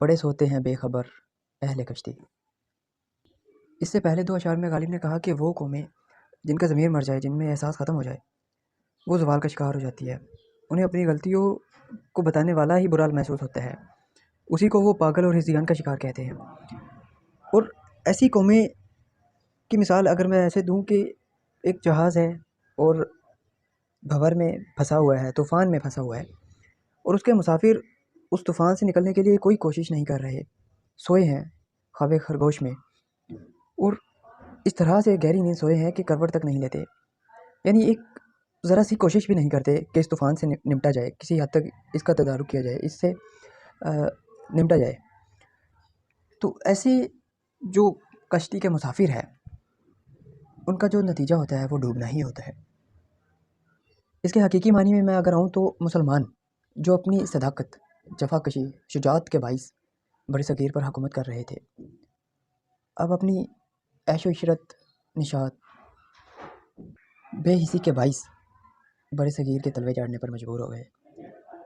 پڑے سوتے ہیں بے خبر اہل کشتی۔ اس سے پہلے 2 اشعار میں غالب نے کہا کہ وہ قومیں جن کا ضمیر مر جائے، جن میں احساس ختم ہو جائے، وہ زوال کا شکار ہو جاتی ہے۔ انہیں اپنی غلطیوں کو بتانے والا ہی برا محسوس ہوتا ہے، اسی کو وہ پاگل اور ہذیان کا شکار کہتے ہیں۔ اور ایسی قومیں کی مثال اگر میں ایسے دوں کہ ایک جہاز ہے اور بھنور میں پھنسا ہوا ہے، طوفان میں پھنسا ہوا ہے، اور اس کے مسافر اس طوفان سے نکلنے کے لیے کوئی کوشش نہیں کر رہے، سوئے ہیں خواب خرگوش میں، اور اس طرح سے گہری نیند سوئے ہیں کہ کروٹ تک نہیں لیتے، یعنی ایک ذرا سی کوشش بھی نہیں کرتے کہ اس طوفان سے نمٹا جائے، کسی حد تک اس کا تدارک کیا جائے، اس سے نمٹا جائے۔ تو ایسے جو کشتی کے مسافر ہیں، ان کا جو نتیجہ ہوتا ہے وہ ڈوبنا ہی ہوتا ہے۔ اس کے حقیقی معنی میں اگر آؤں تو مسلمان جو اپنی صداقت، جفا کشی، شجاعت کے باعث بڑے صغیر پر حکومت کر رہے تھے، اب اپنی عیش و عشرت، نشاط، بے حسی کے باعث بڑے صغیر کے تلوے چاڑنے پر مجبور ہو گئے،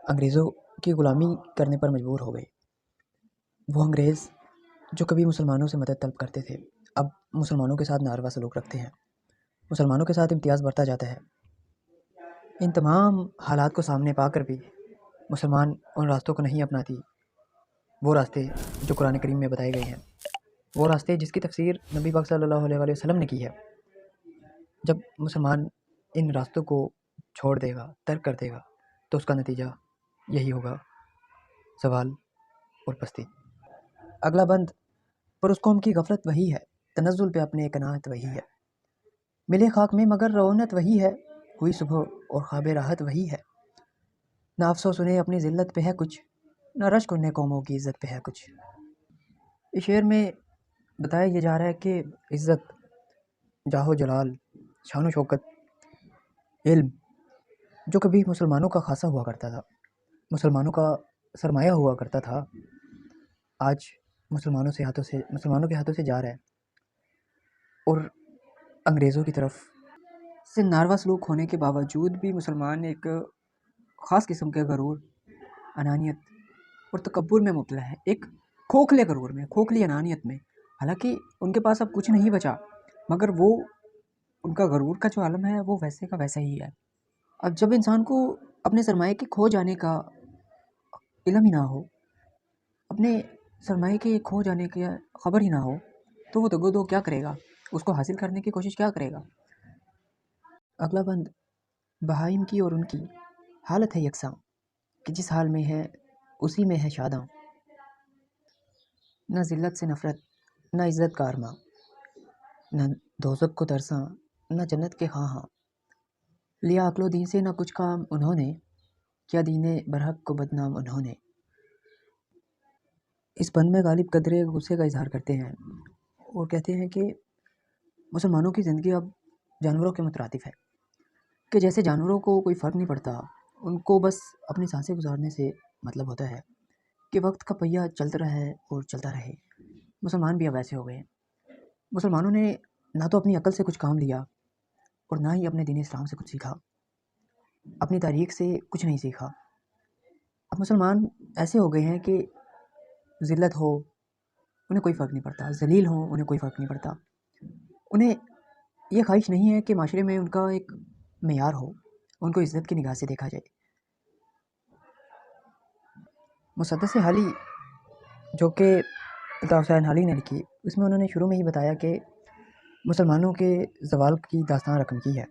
انگریزوں کی غلامی کرنے پر مجبور ہو گئے۔ وہ انگریز جو کبھی مسلمانوں سے مدد طلب کرتے تھے، اب مسلمانوں کے ساتھ ناروا سلوک رکھتے ہیں، مسلمانوں کے ساتھ امتیاز بڑھتا جاتا ہے۔ ان تمام حالات کو سامنے پا کر بھی مسلمان ان راستوں کو نہیں اپناتی، وہ راستے جو قرآن کریم میں بتائے گئے ہیں، وہ راستے جس کی تفسیر نبی پاک صلی اللہ علیہ وآلہ وسلم نے کی ہے۔ جب مسلمان ان راستوں کو چھوڑ دے گا، ترک کر دے گا، تو اس کا نتیجہ یہی ہوگا، زوال اور پستی۔ اگلا بند، پر اس قوم کی غفلت وہی ہے، تنزل پہ اپنے قناعت وہی ہے، ملے خاک میں مگر رونت وہی ہے، ہوئی صبح اور خواب راحت وہی ہے، نہ افسوس انہیں اپنی ذلت پہ ہے کچھ، نہ رشک انہیں قوموں کی عزت پہ ہے کچھ۔ اس شعر میں بتایا یہ جا رہا ہے کہ عزت، جاہ و جلال، شان و شوکت، علم جو کبھی مسلمانوں کا خاصہ ہوا کرتا تھا، مسلمانوں کا سرمایہ ہوا کرتا تھا، آج مسلمانوں کے ہاتھوں سے جا رہا ہے، اور انگریزوں کی طرف سے ناروا سلوک ہونے کے باوجود بھی مسلمان ایک خاص قسم کے غرور، انانیت اور تکبر میں مبتلا ہے، ایک کھوکھلے غرور میں، کھوکھلی انانیت میں۔ حالانکہ ان کے پاس اب کچھ نہیں بچا، مگر وہ ان کا غرور کا جو عالم ہے وہ ویسے کا ویسا ہی ہے۔ اب جب انسان کو اپنے سرمایے کے کھو جانے کا علم ہی نہ ہو، اپنے سرمایے کے کھو جانے کی خبر ہی نہ ہو، تو وہ دگو کیا کرے گا، اس کو حاصل کرنے کی کوشش کیا کرے گا۔ اگلا بند، بہائم کی اور ان کی حالت ہے یکساں، کہ جس حال میں ہے اسی میں ہے شاداں، نہ ذلت سے نفرت، نہ عزت کا ارماں، نہ دوزخ کو ترساں، نہ جنت کے خواہاں، لیا عقل و دین سے نہ کچھ کام انہوں نے، کیا دین برحق کو بدنام انہوں نے۔ اس بند میں غالب قدرے غصے کا اظہار کرتے ہیں اور کہتے ہیں کہ مسلمانوں کی زندگی اب جانوروں کے مترادف ہے، کہ جیسے جانوروں کو کوئی فرق نہیں پڑتا، ان کو بس اپنی سانسیں گزارنے سے مطلب ہوتا ہے کہ وقت کا پہیہ چلتا رہے اور چلتا رہے۔ مسلمان بھی اب ایسے ہو گئے، مسلمانوں نے نہ تو اپنی عقل سے کچھ کام لیا اور نہ ہی اپنے دین اسلام سے کچھ سیکھا، اپنی تاریخ سے کچھ نہیں سیکھا۔ اب مسلمان ایسے ہو گئے ہیں کہ ذلت ہو انہیں کوئی فرق نہیں پڑتا، ذلیل ہو انہیں کوئی فرق نہیں پڑتا، انہیں یہ خواہش نہیں ہے کہ معاشرے میں ان کا ایک معیار ہو، ان کو عزت کی نگاہ سے دیکھا جائے۔ مسدس حالی جو کہ الطاف حسین حالی نے لکھی، اس میں انہوں نے شروع میں ہی بتایا کہ مسلمانوں کے زوال کی داستان رقم کی ہے،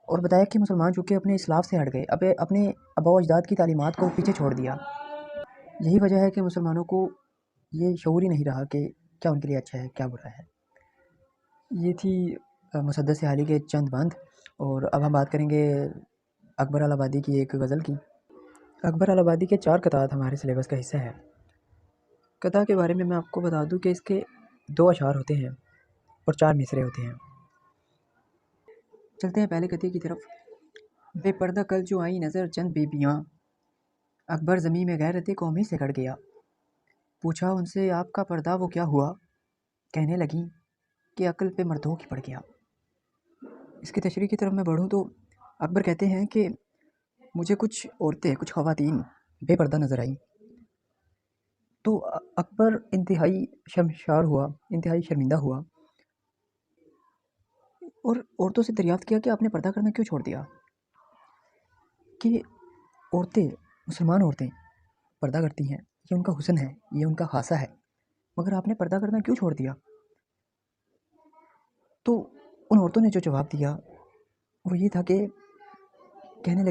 اور بتایا کہ مسلمان چونکہ اپنے اسلاف سے ہٹ گئے، اپنے آباء و اجداد کی تعلیمات کو پیچھے چھوڑ دیا، یہی وجہ ہے کہ مسلمانوں کو یہ شعور ہی نہیں رہا کہ کیا ان کے لیے اچھا ہے کیا برا ہے۔ یہ تھی مسدس حالی کے چند بند، اور اب ہم بات کریں گے اکبر الہ کی ایک غزل کی۔ اکبر الہ کے 4 قطعات ہمارے سلیبس کا حصہ ہے۔ قطع کے بارے میں آپ کو بتا دوں کہ اس کے 2 اشعار ہوتے ہیں اور 4 مصرے ہوتے ہیں۔ چلتے ہیں پہلے قطعے کی طرف۔ بے پردہ کل جو آئی نظر چند بیبیاں، اکبر زمیں میں غیرت قومی سے کٹ گیا، پوچھا ان سے آپ کا پردہ وہ کیا ہوا، کہنے لگیں کہ عقل پہ مردوں کی پڑ گیا۔ اس کی تشریح کی طرف میں بڑھوں تو اکبر کہتے ہیں کہ مجھے کچھ عورتیں، کچھ خواتین بے پردہ نظر آئیں، تو اکبر انتہائی شرمسار ہوا، انتہائی شرمندہ ہوا اور عورتوں سے دریافت کیا کہ آپ نے پردہ کرنا کیوں چھوڑ دیا، کہ عورتیں، مسلمان عورتیں پردہ کرتی ہیں، یہ ان کا حسن ہے، یہ ان کا خاصہ ہے، مگر آپ نے پردہ کرنا کیوں چھوڑ دیا؟ تو ان عورتوں نے جو جواب دیا وہ یہ تھا کہ کہنے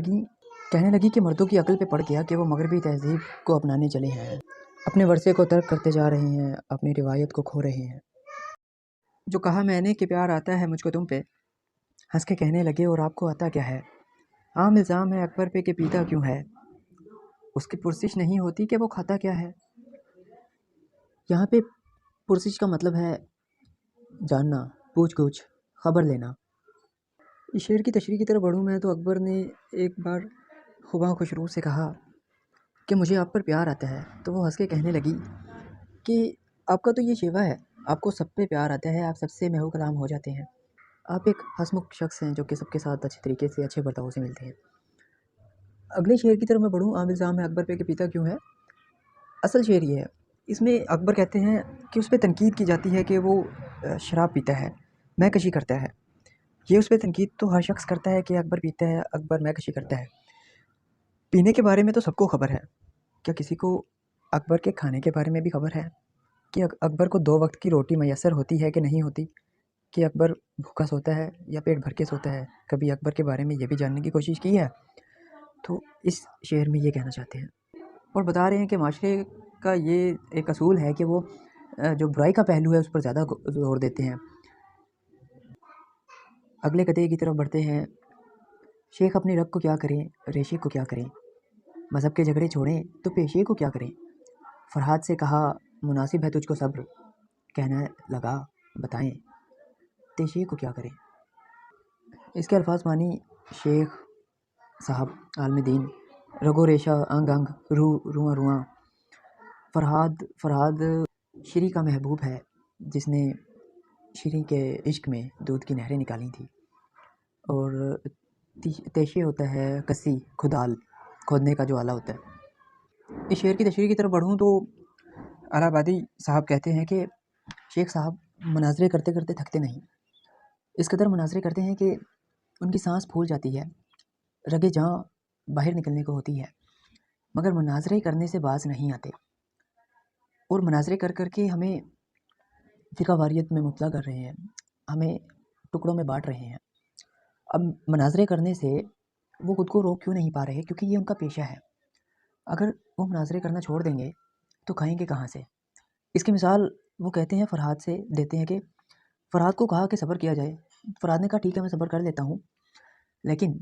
لگی کہ مردوں کی عقل پہ پڑ گیا کہ وہ مغربی تہذیب کو اپنانے چلے ہیں، اپنے ورثے کو ترک کرتے جا رہے ہیں، اپنی روایت کو کھو رہے ہیں۔ جو کہا میں نے کہ پیار آتا ہے مجھ کو تم پہ، ہنس کے کہنے لگے اور آپ کو آتا کیا ہے؟ عام الزام ہے اکبر پہ کہ پیتا کیوں ہے، اس کی پرسش نہیں ہوتی کہ وہ کھاتا کیا ہے۔ یہاں پہ پرسش کا مطلب ہے جاننا، پوچھ گچھ، خبر لینا۔ اس شعر کی تشریح کی طرف بڑھوں میں تو اکبر نے ایک بار خواں خوشرو سے کہا کہ مجھے آپ پر پیار آتا ہے، تو وہ ہنس کے کہنے لگی کہ آپ کا تو یہ شیوا ہے، آپ کو سب پہ پیار آتا ہے، آپ سب سے محو کلام ہو جاتے ہیں، آپ ایک ہنسمکھ شخص ہیں جو کہ سب کے ساتھ اچھے طریقے سے، اچھے برتاؤ سے ملتے ہیں۔ اگلے شعر کی طرف میں بڑھوں، عام الزام ہے اکبر پہ کہ پیتا کیوں ہے۔ اصل شعر یہ ہے، اس میں اکبر کہتے ہیں کہ اس پہ تنقید کی جاتی ہے کہ وہ شراب پیتا ہے، مے کشی کرتا ہے۔ یہ اس پہ تنقید تو ہر شخص کرتا ہے کہ اکبر پیتا ہے، اکبر مے کشی کرتا ہے۔ پینے کے بارے میں تو سب کو خبر ہے، کیا کسی کو اکبر کے کھانے کے بارے میں بھی خبر ہے کہ اکبر کو 2 وقت کی روٹی میسر ہوتی ہے کہ نہیں ہوتی، کہ اکبر بھوکا سوتا ہے یا پیٹ بھر کے سوتا ہے؟ کبھی اکبر کے بارے میں یہ بھی جاننے کی کوشش کی ہے؟ تو اس شعر میں یہ کہنا چاہتے ہیں اور بتا رہے ہیں کہ معاشرے کا یہ ایک اصول ہے کہ وہ جو برائی کا پہلو ہے اس پر زیادہ زور دیتے ہیں۔ اگلے قطعے کی طرف بڑھتے ہیں۔ شیخ اپنے رگ کو کیا کریں، ریشے کو کیا کریں، مذہب کے جھگڑے چھوڑیں تو پیشے کو کیا کریں۔ فرحاد سے کہا مناسب ہے تجھ کو صبر، کہنے لگا بتائیں تیشے کو کیا کریں۔ اس کے الفاظ معنی شیخ صاحب عالم دین، رگو ریشہ انگ انگ، روح رواں رواں۔ فرحاد شری کا محبوب ہے جس نے شری کے عشق میں دودھ کی نہریں نکالی تھیں، اور تیشے ہوتا ہے کسی کھدال، کھودنے کا جو آلہ ہوتا ہے۔ اس شعر کی تشریح کی طرف بڑھوں تو الہ آبادی صاحب کہتے ہیں کہ شیخ صاحب مناظرے کرتے کرتے تھکتے نہیں، اس قدر مناظرے کرتے ہیں کہ ان کی سانس پھول جاتی ہے، رگے جاں باہر نکلنے کو ہوتی ہے، مگر مناظرے کرنے سے باز نہیں آتے، اور مناظرے کر کر کے ہمیں فقہ واریت میں مبتلا کر رہے ہیں، ہمیں ٹکڑوں میں بانٹ رہے ہیں۔ اب مناظرے کرنے سے وہ خود کو روک کیوں نہیں پا رہے؟ کیونکہ یہ ان کا پیشہ ہے۔ اگر وہ مناظرے کرنا چھوڑ دیں گے تو کھائیں گے کہاں سے؟ اس کی مثال وہ کہتے ہیں فرحاد سے دیتے ہیں کہ فرحاد کو کہا کہ صبر کیا جائے، فرحاد نے کہا ٹھیک ہے میں صبر کر لیتا ہوں، لیکن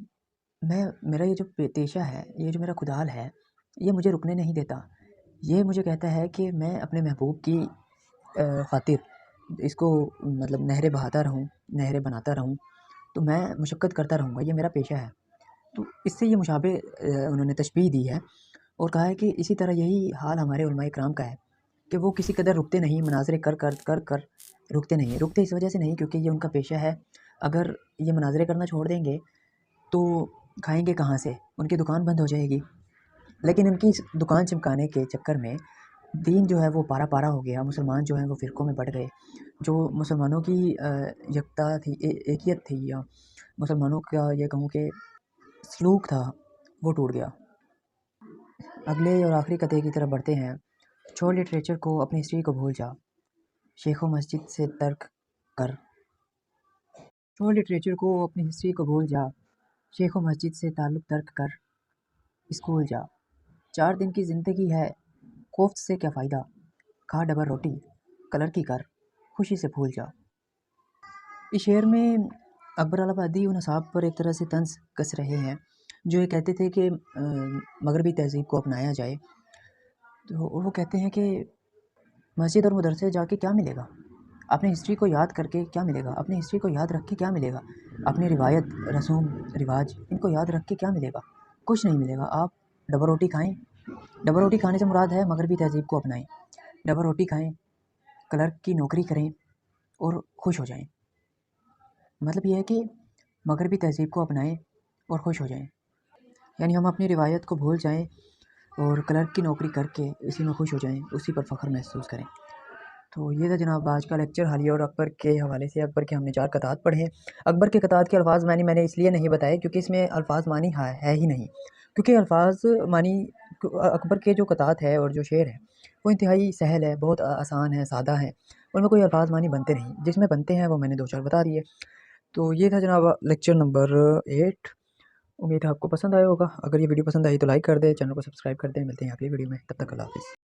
میرا یہ جو پیشہ ہے، یہ جو میرا خدال ہے، یہ مجھے رکنے نہیں دیتا، یہ مجھے کہتا ہے کہ میں اپنے محبوب کی خاطر اس کو مطلب نہریں بہاتا رہوں، نہریں بناتا رہوں، تو میں مشقت کرتا رہوں گا، یہ میرا پیشہ ہے۔ تو اس سے یہ مشابہ انہوں نے تشبیہ دی ہے اور کہا ہے کہ اسی طرح یہی حال ہمارے علماء کرام کا ہے کہ وہ کسی قدر رکتے نہیں، مناظرے کر رکتے نہیں، رکتے اس وجہ سے نہیں کیونکہ یہ ان کا پیشہ ہے۔ اگر یہ مناظرے کرنا چھوڑ دیں گے تو کھائیں گے کہاں سے؟ ان کی دکان بند ہو جائے گی۔ لیکن ان کی دکان چمکانے کے چکر میں دین جو ہے وہ پارا پارا ہو گیا، مسلمان جو ہیں وہ فرقوں میں بڑھ گئے، جو مسلمانوں کی یکتا تھی، ایکیت تھی، یا مسلمانوں کا یہ کہوں کہ سلوک تھا، وہ ٹوٹ گیا۔ اگلے اور آخری قطعے کی طرف بڑھتے ہیں۔ چھوڑ لٹریچر کو، اپنی ہسٹری کو بھول جا، شیخ و مسجد سے ترک کر۔ چھوڑ لٹریچر کو، اپنی ہسٹری کو بھول جا، شیخ و مسجد سے تعلق ترک کر، اسکول جا۔ 4 دن کی زندگی ہے، کوفت سے کیا فائدہ، کھا ڈبل روٹی، کلر کی کر، خوشی سے بھول جا۔ اس شعر میں اکبر الہ آبادی ان اصحاب پر ایک طرح سے طنز کس رہے ہیں جو یہ کہتے تھے کہ مغربی تہذیب کو اپنایا جائے، تو وہ کہتے ہیں کہ مسجد اور مدرسے جا کے کیا ملے گا، اپنی ہسٹری کو یاد کر کے کیا ملے گا، اپنی ہسٹری کو یاد رکھ کے کیا ملے گا، اپنی روایت، رسوم، رواج، ان کو یاد رکھ کے کیا ملے گا؟ کچھ نہیں ملے گا۔ آپ ڈبل روٹی کھائیں، ڈبل روٹی کھانے سے مراد ہے مغربی تہذیب کو اپنائیں، ڈبل روٹی کھائیں، کلرک کی نوکری کریں اور خوش ہو جائیں۔ مطلب یہ ہے کہ مغربی تہذیب کو اپنائیں اور خوش ہو جائیں، یعنی ہم اپنی روایت کو بھول جائیں، اور کلرک کی نوکری کر کے اسی میں خوش ہو جائیں، اسی پر فخر محسوس کریں۔ تو یہ تھا جناب آج کا لیکچر حالیہ اور اکبر کے حوالے سے۔ اکبر کے ہم نے 4 قطعات پڑھے ہیں۔ اکبر کے قطعات کے الفاظ معنی میں نے اس لیے نہیں بتائے کیونکہ اس میں الفاظ معنی ہے ہی نہیں، کیونکہ الفاظ معنی اکبر کے جو قطعات ہے اور جو شعر ہے وہ انتہائی سہل ہے، بہت آسان ہے، سادہ ہے، ان میں کوئی الفاظ معنی بنتے نہیں، جس میں بنتے ہیں وہ میں نے 2-4 بتا دیے۔ تو یہ تھا جناب لیکچر نمبر 8۔ امید ہے آپ کو پسند آیا ہوگا۔ اگر یہ ویڈیو پسند آئی تو لائک کر دیں، چینل کو سبسکرائب کر دیں۔ ملتے ہیں اگلی ویڈیو میں، تب تک اللہ حافظ۔